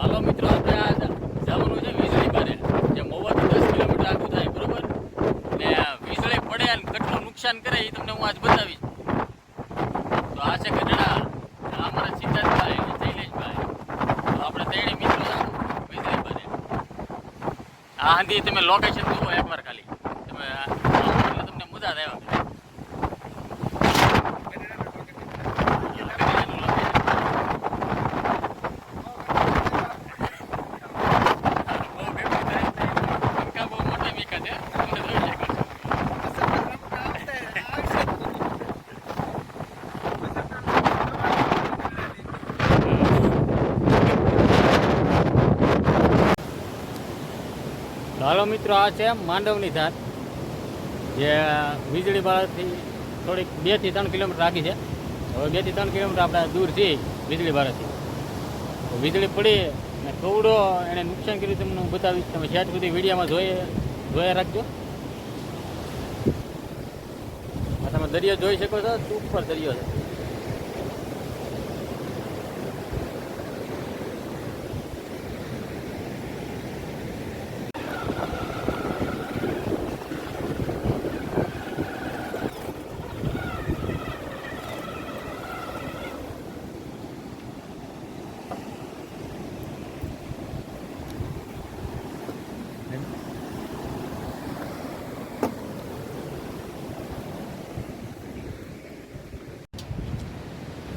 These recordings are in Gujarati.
હાલો મિત્રો, આપણે આ જવાનું છે વીજળી બારે, જે મહુવાથી 10 કિલોમીટર આગળ થાય, બરોબર ને વીજળી પડે અને કેટલું નુકસાન કરે એ તમને હું આજ બતાવીશ. તો આ છે ગઢડા, આ અમારા સિદ્ધાર્થભાઈ અને શૈલેષભાઈ. તો આપણે ત્રણે મિત્રો જાવ વીજળી બારે. આ હાંધી તમે લોકેશન જુઓ એકવાર ખાલી, તમે એટલે તમને મજા જ આવ્યા. હાલો મિત્રો, આ છે માંડવની ધાર, જે વીજળી બારાથી થોડીક 2 થી 3 કિલોમીટર આગી છે. હવે 2 થી 3 કિલોમીટર આપણે દૂર છીએ વીજળી બારાથી. તો વીજળી પડી અને કવડો એને નુકસાન કર્યું તમને હું બતાવીશ. તમે છેટ સુધી વિડીયોમાં જોયા રાખજો. આ તમે દરિયો જોઈ શકો છો, ઉપર દરિયો છે.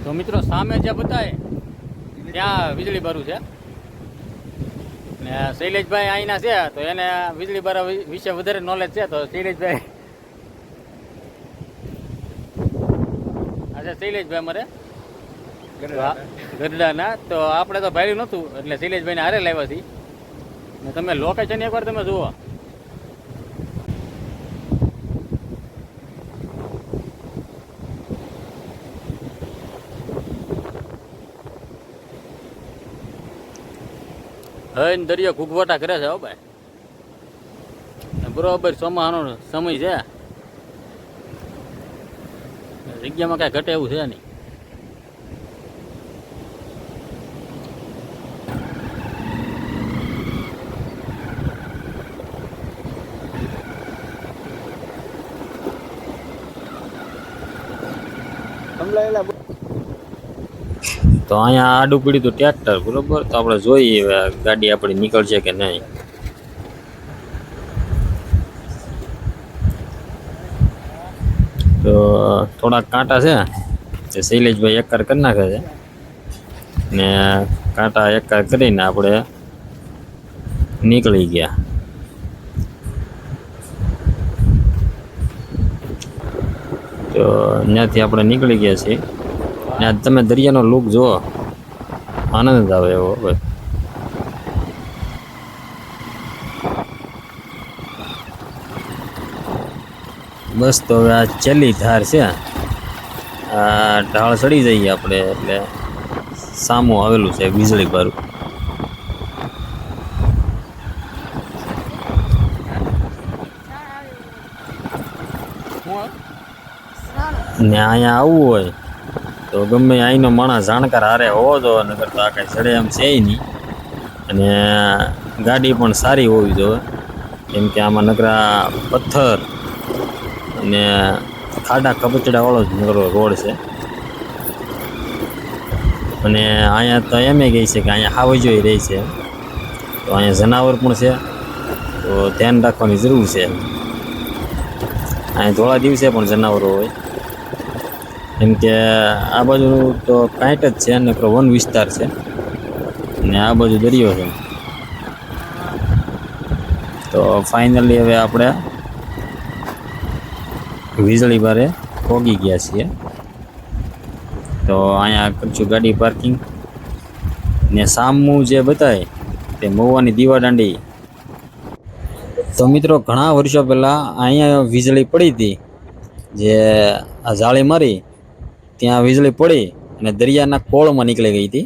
તો મિત્રો, સામે જે બતાય ત્યાં વીજળી બારું છે ને શૈલેષભાઈ અહીંના છે, તો એને વીજળી બારા વિશે વધારે નોલેજ છે. તો શૈલેષભાઈ, અચ્છા શૈલેષભાઈ અમારે ગઢડાના, તો આપણે તો ભાડ્યું નહોતું એટલે શૈલેષભાઈને હારે લાવ્યા હતી. ને તમે લોકેશન એકવાર તમે જુઓ. હવે દરિયો ઘૂઘવટા કરે છે. હો ભાઈ, બરોબર ચોમાસાનો સમય છે, જગ્યામાં કાંઈ ઘટે એવું છે નહીં. તો અહીંયા આડું પીડ્યું હતું ટ્રેક્ટર, બરોબર. તો આપણે જોઈએ હવે ગાડી આપણી નીકળશે કે નહીં. તો થોડાક કાંટા છે તે શૈલેષભાઈ એકકાર કરી નાખે છે ને કાંટા એકકાર કરીને આપણે નીકળી ગયા. તો ત્યાંથી આપણે નીકળી ગયા છીએ. ને આજ તમે દરિયાનો લુક જુઓ, આનંદ આવે એવો. ભાઈ બસ, તો હવે આ છેલ્લી ધાર છે. આ ઢાળ ચડી જઈએ આપણે એટલે સામું આવેલું છે વીજળી બારું. ને અહીંયા આવવું હોય તો ગમે અહીંનો માણસ જાણકાર હારે હોવો જો, નકર તો આ કાંઈ ચડે એમ છે નહીં. અને ગાડી પણ સારી હોવી જોઈએ, કેમ કે આમાં નકરા પથ્થર અને ખાડા કપચડાવાળો જ નકરો રોડ છે. અને અહીંયા તો એમ ગઈ છે કે અહીંયા હાવજોઈ રહી છે, તો અહીંયા જનાવર પણ છે, તો ધ્યાન રાખવાની જરૂર છે. અહીંયા થોડા દિવસે પણ જનાવરો હોય, કેમ કે આ બાજુ તો કાંઈટ જ છે, નકરો વન વિસ્તાર છે, ને આ બાજુ દરિયો છે. તો ફાઇનલી હવે આપણે વીજળી બારે પહોંચી ગયા છીએ. તો અહીંયા કરશું ગાડી પાર્કિંગ. ને સામું જે બતાય તે મહુવાની દીવાદાંડી. તો મિત્રો, ઘણા વર્ષો પહેલાં અહીંયા વીજળી પડી હતી, જે આ જાળી મારી ત્યાં વીજળી પડી અને દરિયાના કોળમાં નીકળી ગઈ હતી.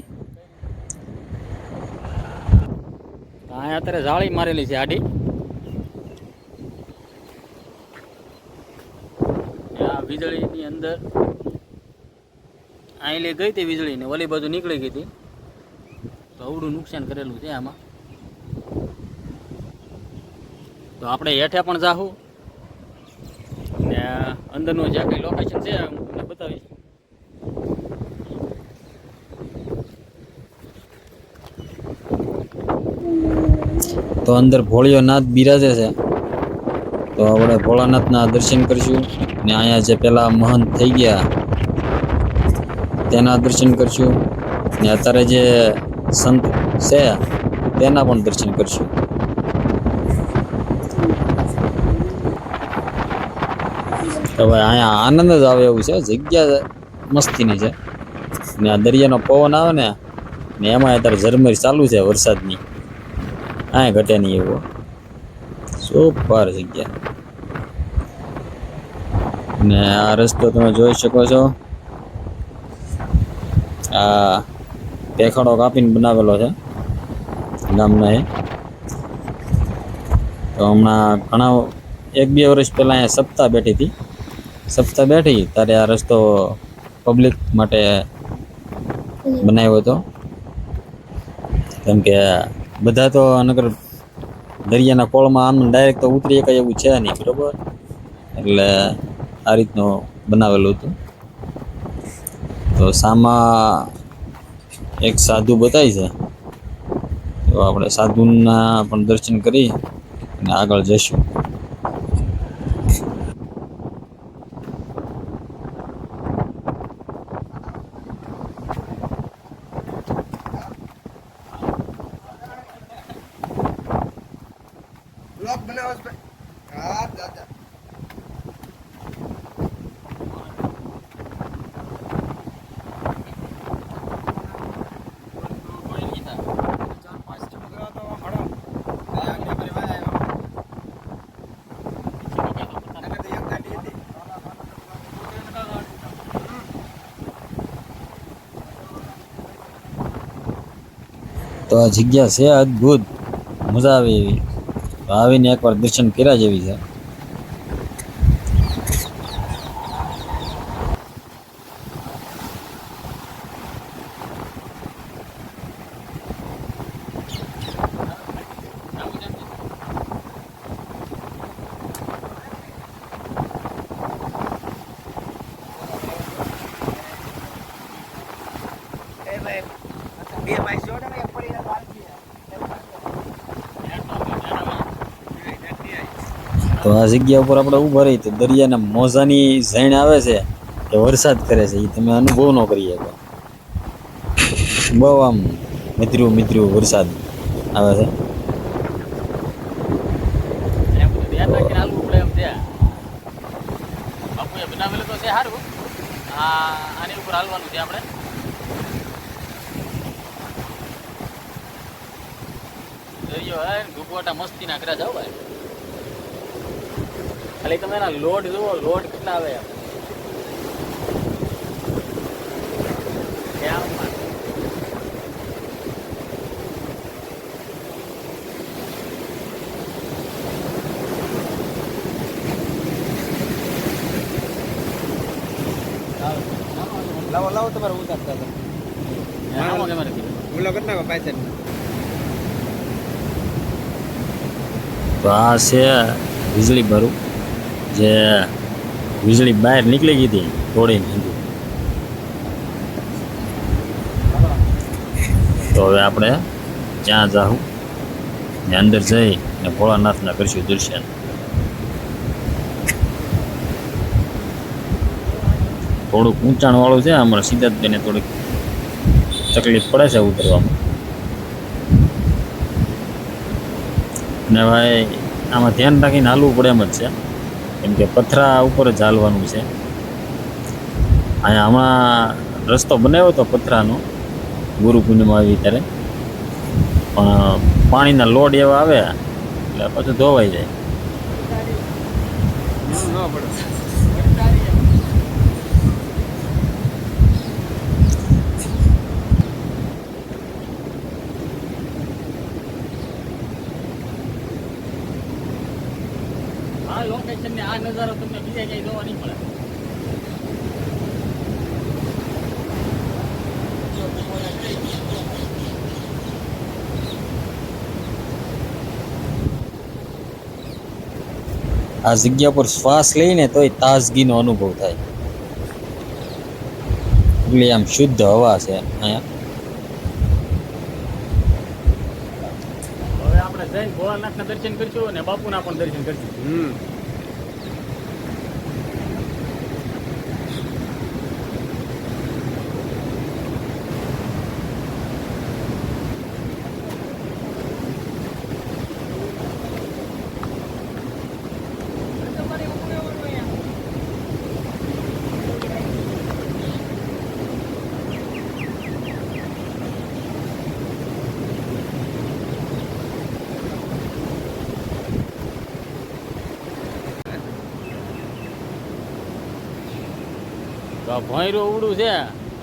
અહીંયા અત્યારે જાળી મારેલી છે આડી. વીજળીની અંદર અહીં ગઈ હતી વીજળી ને ઓલી બાજુ નીકળી ગઈ હતી. તો તો અવડું નુકસાન કરેલું છે આમાં. તો આપણે હેઠે પણ જાહું ને અંદરનું જે કંઈ લોકેશન છે હું તમને બતાવીશ. તો અંદર ભોળિયોનાથ બિરાજે છે. તો આપણે ભોળાનાથના દર્શન કરીશું ને અહીંયા જે પેલા મહંત થઈ ગયા તેના દર્શન કરશું ને અત્યારે જે સંત છે તેના પણ દર્શન કરશું. હવે અહીંયા આનંદ જ આવે એવું છે. જગ્યા મસ્તીની છે ને આ દરિયાનો પવન આવે ને એમાં અત્યારે ઝરમર ચાલુ છે વરસાદની. અહીંયા ઘટે નહીં એવો સુપર જગ્યા. ને આ રસ્તો તમે જોઈ શકો છો. આ પેખાડો કાપીને બનાવેલો છે ગામના. તો હમણાં ઘણા 1-2 વર્ષ પહેલાં અહીંયા સપ્તાહ બેઠી હતી. સપ્તાહ બેઠી ત્યારે આ રસ્તો પબ્લિક માટે બનાવ્યો હતો. કેમ કે બધા તો નગર દરિયાના કોળમાં આમ ડાયરેક્ટ તો ઉતરી શકાય એવું છે નહીં, બરાબર. એટલે આ રીતનું બનાવેલું હતું. તો સામા એક સાધુ બતાય છે. તો આપણે સાધુના પણ દર્શન કરી અને આગળ જઈશું. તો આ જગ્યા છે અદ્ભુત, મજા આવે એવી. આવીને એકવાર દર્શન કર્યા જેવી છે. તો આ જગ્યા ઉપર આપણે ઊભા રહી તો દરિયાના મોજાની ઝેણ આવે છે કે વરસાદ કરે છે, એ તમે અનુભવ ન કરી શકો. બહુ આમ મિત્રું વરસાદ આવે છે. બનાવેલું તો છે સારું. આની ઉપર હાલવાનું છે આપણે. દરિયો હે ગુગવાટા મસ્તી ના કર્યા જાવ ભાઈ. ખાલી તમે એના લોડ જુઓ, લોડ કેટલા આવે. લાવો તમારે ઉતારતા તો આ છે વીજળી ભરું, જે વીજળી બહાર નીકળી ગઈ હતી તોડીને. તો હવે આપણે ત્યાં જાઉં ને અંદર જઈ ને ભોળાનાથના કરીશું દર્શન. થોડુંક ઊંચાણ વાળું છે, અમારા સિદ્ધાર્થભાઈને થોડીક તકલીફ પડે છે ઉતરવામાં. ને ભાઈ આમાં ધ્યાન રાખીને હાલવું પડે એમ જ છે, કેમ કે પથરા ઉપર જ હાલવાનું છે. અહીંયા હમણાં રસ્તો બનાવ્યો હતો પથરાનો ગુરુ પૂર્ણિમા આવી ત્યારે, પણ પાણીના લોડ એવા આવે એટલે પછી ધોવાઈ જાય. આ લોકેશન ને આ નજારો તમને બીજા ક્યાંય જોવા નહીં મળે. આ જગ્યા પર શ્વાસ લઈને તોય તાજગીનો અનુભવ થાય. એટલે આમ શુદ્ધ હવા છે અહીંયા. હવે આપણે જઈને ભોળાનાથના દર્શન કરીશું અને બાપુના પણ દર્શન કરીશું. તો આ ભોંયરું ઉડું છે,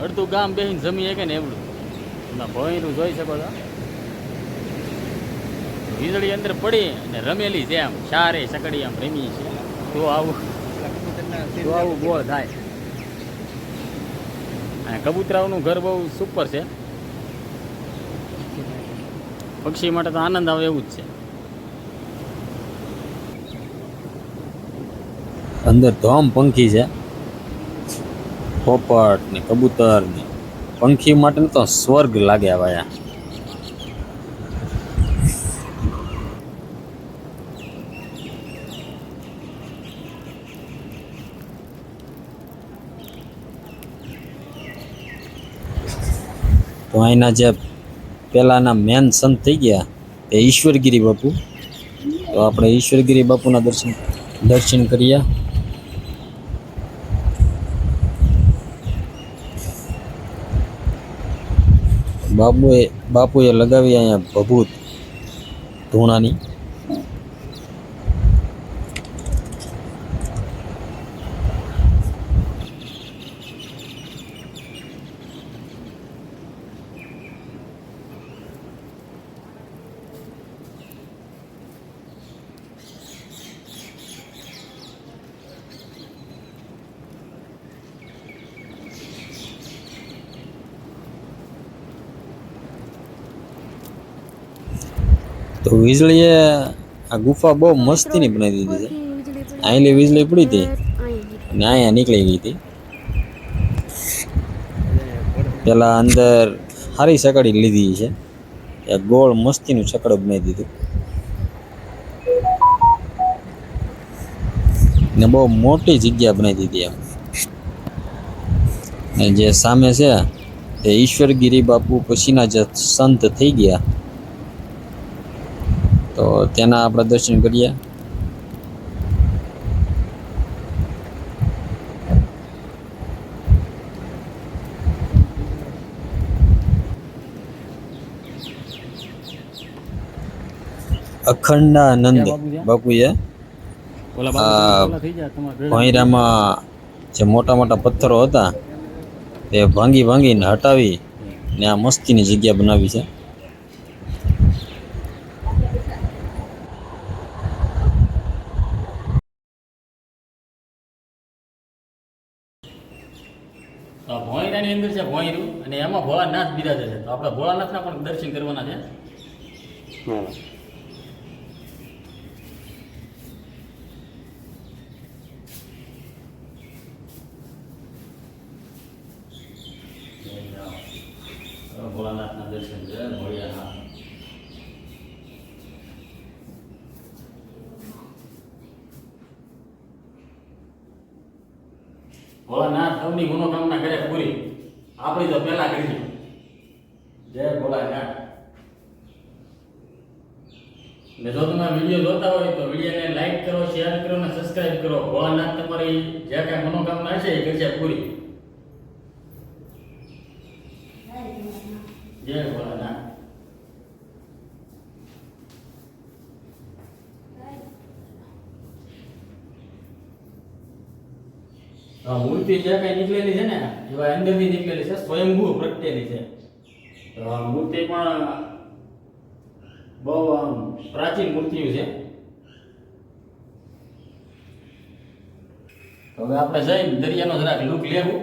અડધું ગામ બેસીને જમી શકે ને એવડું. તમે ભોંયરું જોઈ શકો છો. વીજળી અંદર પડી અને રમેલી છે આમ સારે સકડી આમ રમી છે. તો આવું ગોળ થાય. અને કબૂતરાઓનું ઘર બહુ સુપર છે. પક્ષી માટે તો આનંદ આવે એવું જ છે. અંદર ધોમ પંખી છે, પોપટ ને કબૂતર ને. પંખી માટે તો સ્વર્ગ લાગે આવા. તો અહીંના જે પેલાના મેન સંત થઈ ગયા તે ઈશ્વરગીરી બાપુ. તો આપણે ઈશ્વરગીરી બાપુના દર્શન કરીએ. બાપુએ લગાવી અહીંયા ભભૂત ધૂણાની. તો વીજળીએ આ ગુફા બહુ મસ્તીની બનાવી દીધી છે. અહીંલી વીજળી પડી હતી અને અહીંયા નીકળી ગઈ હતી. પેલા અંદર સારી સકડી લીધી છે, ગોળ મસ્તીનું સકડો બનાવી દીધું ને બહુ મોટી જગ્યા બનાવી દીધી એમ. ને જે સામે છે તે ઈશ્વરગીરી બાપુ પછીના જે સંત થઈ ગયા, તો તેના આપણે દર્શન કરીએ. અખંડાનંદ બાપુએ ભોંયરામાં જે મોટા મોટા પથ્થરો હતા તે ભાંગીને હટાવી ને આ મસ્તીની જગ્યા બનાવી છે. ભોંયરાની અંદર છે ભોંયરું, અને એમાં ભોળાનાથ બિરાજે છે. તો આપણે ભોળાનાથના પણ દર્શન કરવાના છે. ભોળાનાથના દર્શન છે. ભોળિયાનાથ ભોળાનાથ સૌની મનોકામના કરે પૂરી. આપણી તો પહેલા કરી. જય ભોળાનાથ. ને જો તમે વિડીયો જોતા હોય તો વિડીયોને લાઈક કરો, શેર કરો અને સબસ્ક્રાઇબ કરો. ભોળાનાથ તમારી જે કાંઈ મનોકામના છે એ કરશે પૂરી. જય ભોળાનાથ. મૂર્તિ જે કઈ નીકળેલી છે ને એવા અંદરથી નીકળેલી છે, સ્વયંભૂ પ્રગટેલી છે. તો આ મૂર્તિ પણ બહુ આમ પ્રાચીન મૂર્તિઓ છે. તો હવે આપણે જઈને દરિયાનો જરાક લુક લેવું.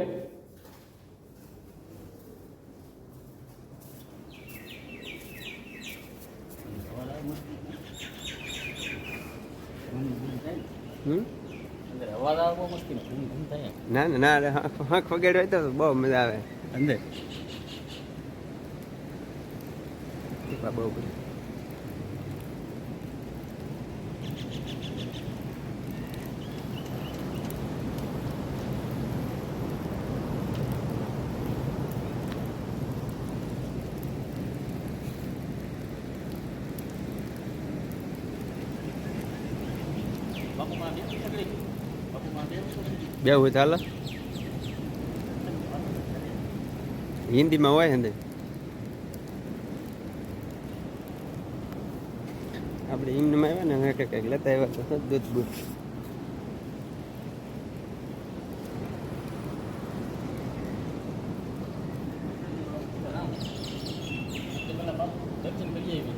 અંદર અવાજ આવે બહુ મસ્તી ઘૂમ ઘૂમ થાય ના ના ના હંખ વગેરે હોય તો બહુ મજા આવે. અંદર ટીપા બહુ બધી. બાપુમાં બે પકડી બાપુમાં બે પકડી બે હોય ચાલો હિન્દીમાં હોય અંદર આપણે હિન્દીમાં આવ્યા ને કંઈક લેતા આવ્યા તો દૂધ બૂધ દર્શન કરી આવી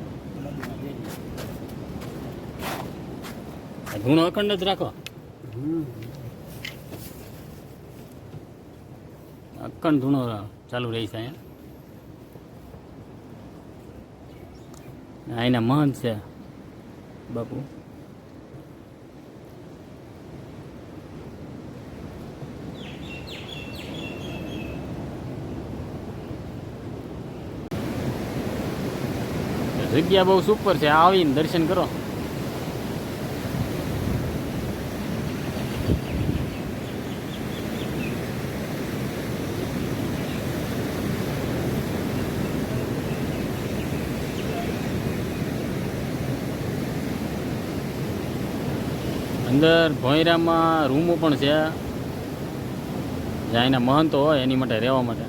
ધૂણો અખંડ જ રાખો અખંડ ધૂણો ચાલુ રહી છે અહીંયા એના મહંત છે બાપુ જગ્યા બહુ સુપર છે આવીને દર્શન કરો અંદર ભોંયરામાં રૂમો પણ છે જ્યાં એના મહંતો હોય એની માટે રહેવા માટે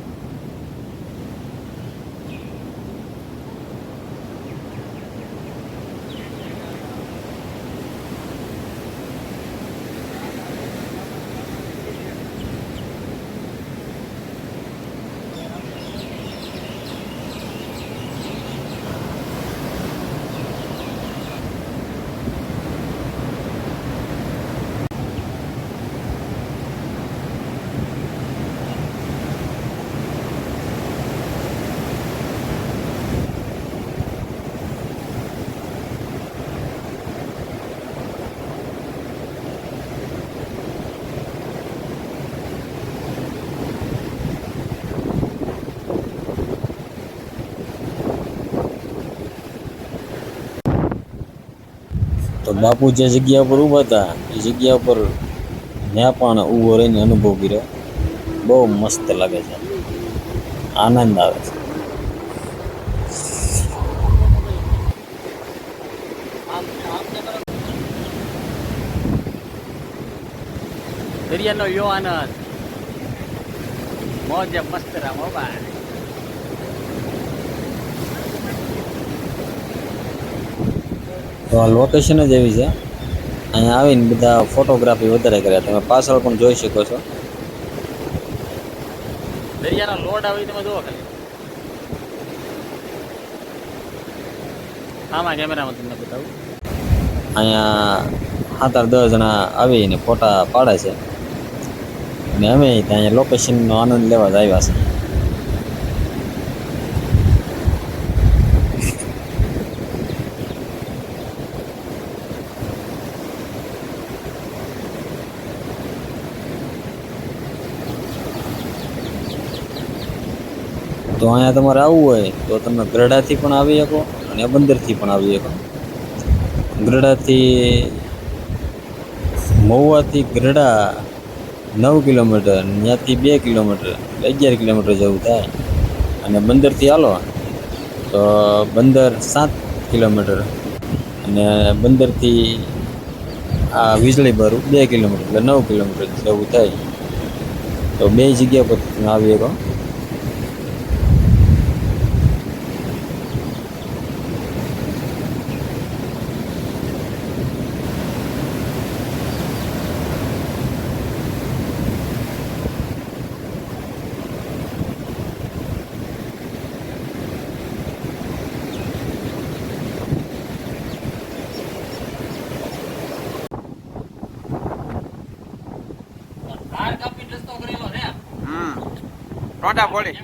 તો બાપુ જે જગ્યા ઉપર ઊભા હતા એ જગ્યા ઉપર ત્યાં પણ ઊભો રહીને અનુભવ કર્યો. બહુ મસ્ત લાગે છે, આનંદ આવે છે. દરિયાનો યો આનંદ મોજ મસ્ત રામો ભાઈ તો આ લોકેશન જ એવી છે, અહીંયા આવીને બધા ફોટોગ્રાફી વધારે કર્યા. તમે પાછળ પણ જોઈ શકો છો. દરિયાનો લોડ આવી તમે જુઓ ખાલી આમાં કેમેરામાં તમને બતાવું. અહીંયા 7-10 જણા આવીને ફોટા પાડે છે અને અમે ત્યાં અહીંયા લોકેશનનો આનંદ લેવા જ આવ્યા છે. તો અહીંયા તમારે આવવું હોય તો તમે ગરડાથી પણ આવી શકો અને બંદરથી પણ આવી શકો. ગરડાથી મહુવાથી ગરડા 9 કિલોમીટર, ત્યાંથી 2 કિલોમીટર, 11 કિલોમીટર જેવું થાય. અને બંદરથી હાલો તો બંદર 7 કિલોમીટર અને બંદરથી આ વીજળી બારું 2 કિલોમીટર એટલે 9 કિલોમીટર જેવું થાય. તો બે જગ્યા પર તમે આવી શકો. ટોટા ફોડી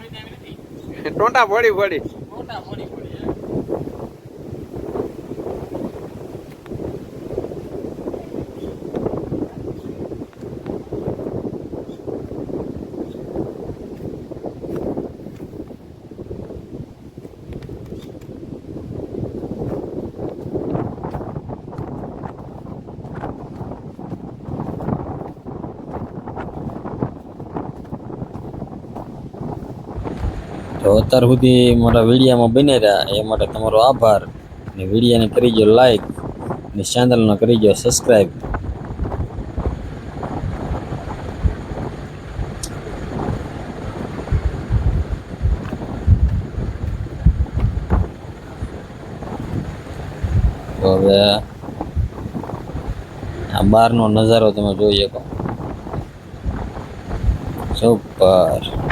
ટોટા ફોડી ફોડી તો અત્યાર સુધી મારા વિડીયામાં બની રહ્યા એ માટે તમારો આભાર. અને વિડીયાને કરી દો લાઈક અને ચેનલને કરી દો સબસ્ક્રાઈબ. તો હવે આ બહારનો નજારો તમે જોઈ શકો. સુપર.